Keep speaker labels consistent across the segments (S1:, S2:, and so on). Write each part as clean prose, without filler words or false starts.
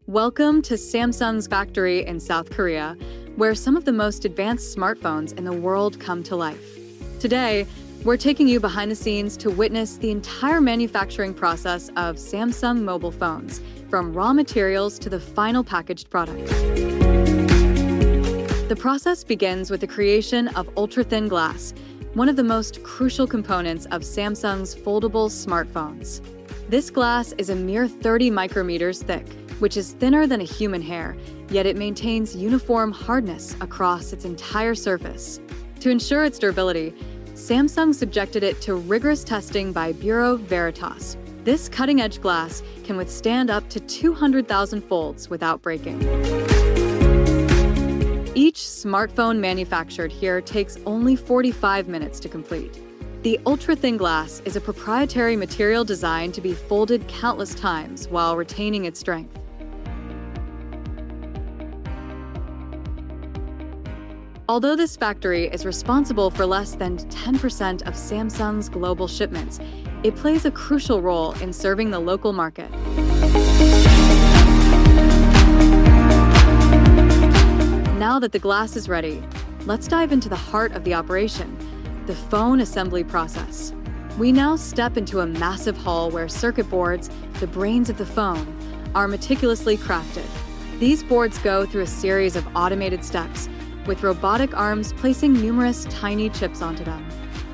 S1: Welcome to Samsung's factory in South Korea, where some of the most advanced smartphones in the world come to life. Today, we're taking you behind the scenes to witness the entire manufacturing process of Samsung mobile phones, from raw materials to the final packaged product. The process begins with the creation of ultra-thin glass, one of the most crucial components of Samsung's foldable smartphones. This glass is a mere 30 micrometers thick, which is thinner than a human hair, yet it maintains uniform hardness across its entire surface. To ensure its durability, Samsung subjected it to rigorous testing by Bureau Veritas. This cutting-edge glass can withstand up to 200,000 folds without breaking. Each smartphone manufactured here takes only 45 minutes to complete. The ultra-thin glass is a proprietary material designed to be folded countless times while retaining its strength. Although this factory is responsible for less than 10% of Samsung's global shipments, it plays a crucial role in serving the local market. Now that the glass is ready, let's dive into the heart of the operation, the phone assembly process. We now step into a massive hall where circuit boards, the brains of the phone, are meticulously crafted. These boards go through a series of automated steps, with robotic arms placing numerous tiny chips onto them.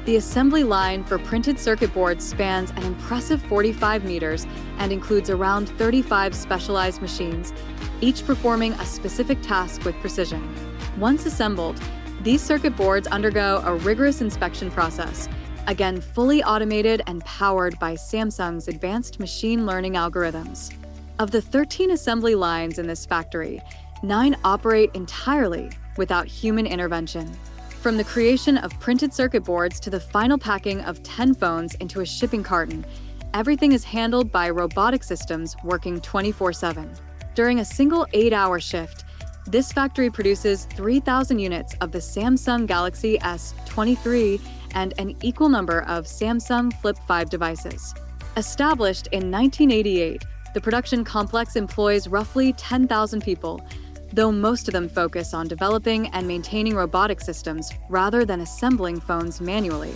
S1: The assembly line for printed circuit boards spans an impressive 45 meters and includes around 35 specialized machines, each performing a specific task with precision. Once assembled, these circuit boards undergo a rigorous inspection process, again fully automated and powered by Samsung's advanced machine learning algorithms. Of the 13 assembly lines in this factory, 9 operate entirely without human intervention. From the creation of printed circuit boards to the final packing of 10 phones into a shipping carton, everything is handled by robotic systems working 24/7. During a single 8-hour shift, this factory produces 3,000 units of the Samsung Galaxy S23 and an equal number of Samsung Flip 5 devices. Established in 1988, the production complex employs roughly 10,000 people, though most of them focus on developing and maintaining robotic systems rather than assembling phones manually.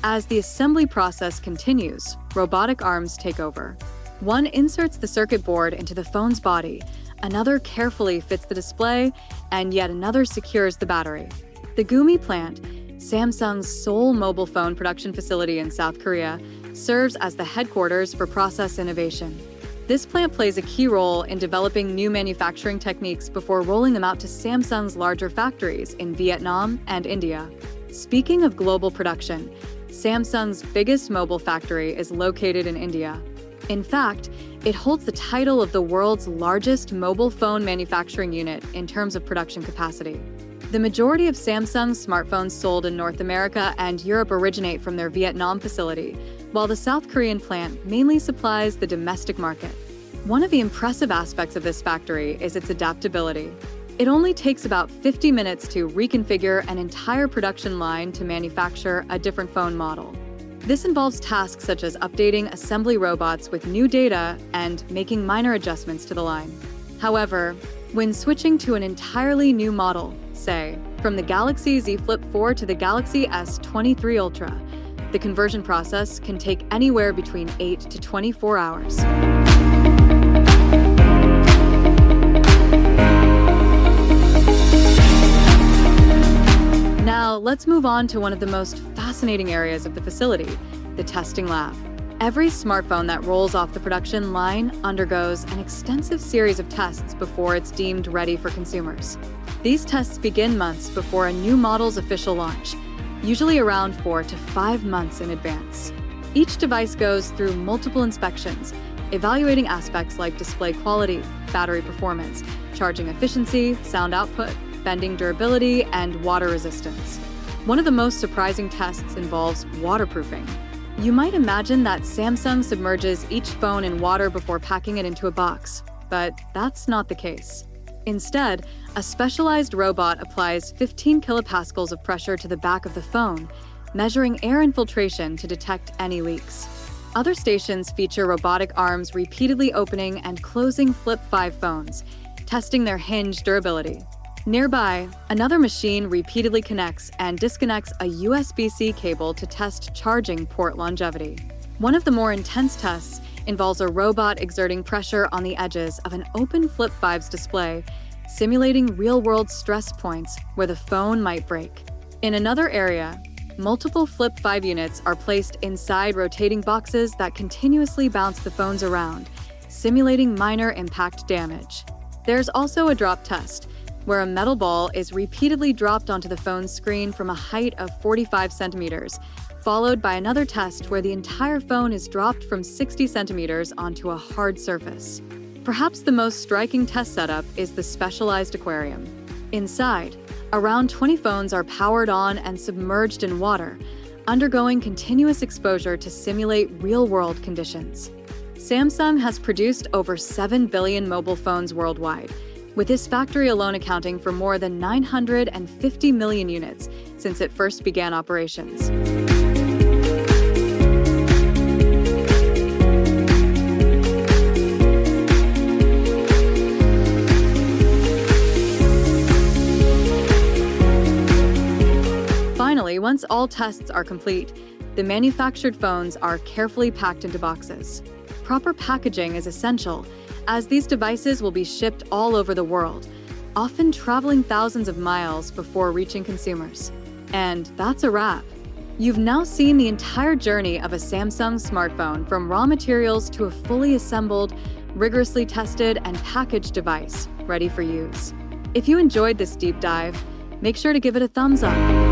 S1: As the assembly process continues, robotic arms take over. One inserts the circuit board into the phone's body, another carefully fits the display, and yet another secures the battery. The Gumi plant, Samsung's sole mobile phone production facility in South Korea, serves as the headquarters for process innovation. This plant plays a key role in developing new manufacturing techniques before rolling them out to Samsung's larger factories in Vietnam and India. Speaking of global production, Samsung's biggest mobile factory is located in India. In fact, it holds the title of the world's largest mobile phone manufacturing unit in terms of production capacity. The majority of Samsung's smartphones sold in North America and Europe originate from their Vietnam facility, while the South Korean plant mainly supplies the domestic market. One of the impressive aspects of this factory is its adaptability. It only takes about 50 minutes to reconfigure an entire production line to manufacture a different phone model. This involves tasks such as updating assembly robots with new data and making minor adjustments to the line. However, when switching to an entirely new model, say, from the Galaxy Z Flip 4 to the Galaxy S23 Ultra, the conversion process can take anywhere between 8 to 24 hours. Now, let's move on to one of the most fascinating areas of the facility, the testing lab. Every smartphone that rolls off the production line undergoes an extensive series of tests before it's deemed ready for consumers. These tests begin months before a new model's official launch, usually around 4 to 5 months in advance. Each device goes through multiple inspections, evaluating aspects like display quality, battery performance, charging efficiency, sound output, bending durability, and water resistance. One of the most surprising tests involves waterproofing. You might imagine that Samsung submerges each phone in water before packing it into a box, but that's not the case. Instead, a specialized robot applies 15 kilopascals of pressure to the back of the phone, measuring air infiltration to detect any leaks. Other stations feature robotic arms repeatedly opening and closing Flip 5 phones, testing their hinge durability. Nearby, another machine repeatedly connects and disconnects a USB-C cable to test charging port longevity. One of the more intense tests involves a robot exerting pressure on the edges of an open Flip 5's display, simulating real-world stress points where the phone might break. In another area, multiple Flip 5 units are placed inside rotating boxes that continuously bounce the phones around, simulating minor impact damage. There's also a drop test, where a metal ball is repeatedly dropped onto the phone's screen from a height of 45 centimeters, followed by another test where the entire phone is dropped from 60 centimeters onto a hard surface. Perhaps the most striking test setup is the specialized aquarium. Inside, around 20 phones are powered on and submerged in water, undergoing continuous exposure to simulate real-world conditions. Samsung has produced over 7 billion mobile phones worldwide, with this factory alone accounting for more than 950 million units since it first began operations. Finally, once all tests are complete, the manufactured phones are carefully packed into boxes. Proper packaging is essential, as these devices will be shipped all over the world, often traveling thousands of miles before reaching consumers. And that's a wrap. You've now seen the entire journey of a Samsung smartphone, from raw materials to a fully assembled, rigorously tested, and packaged device ready for use. If you enjoyed this deep dive, make sure to give it a thumbs up.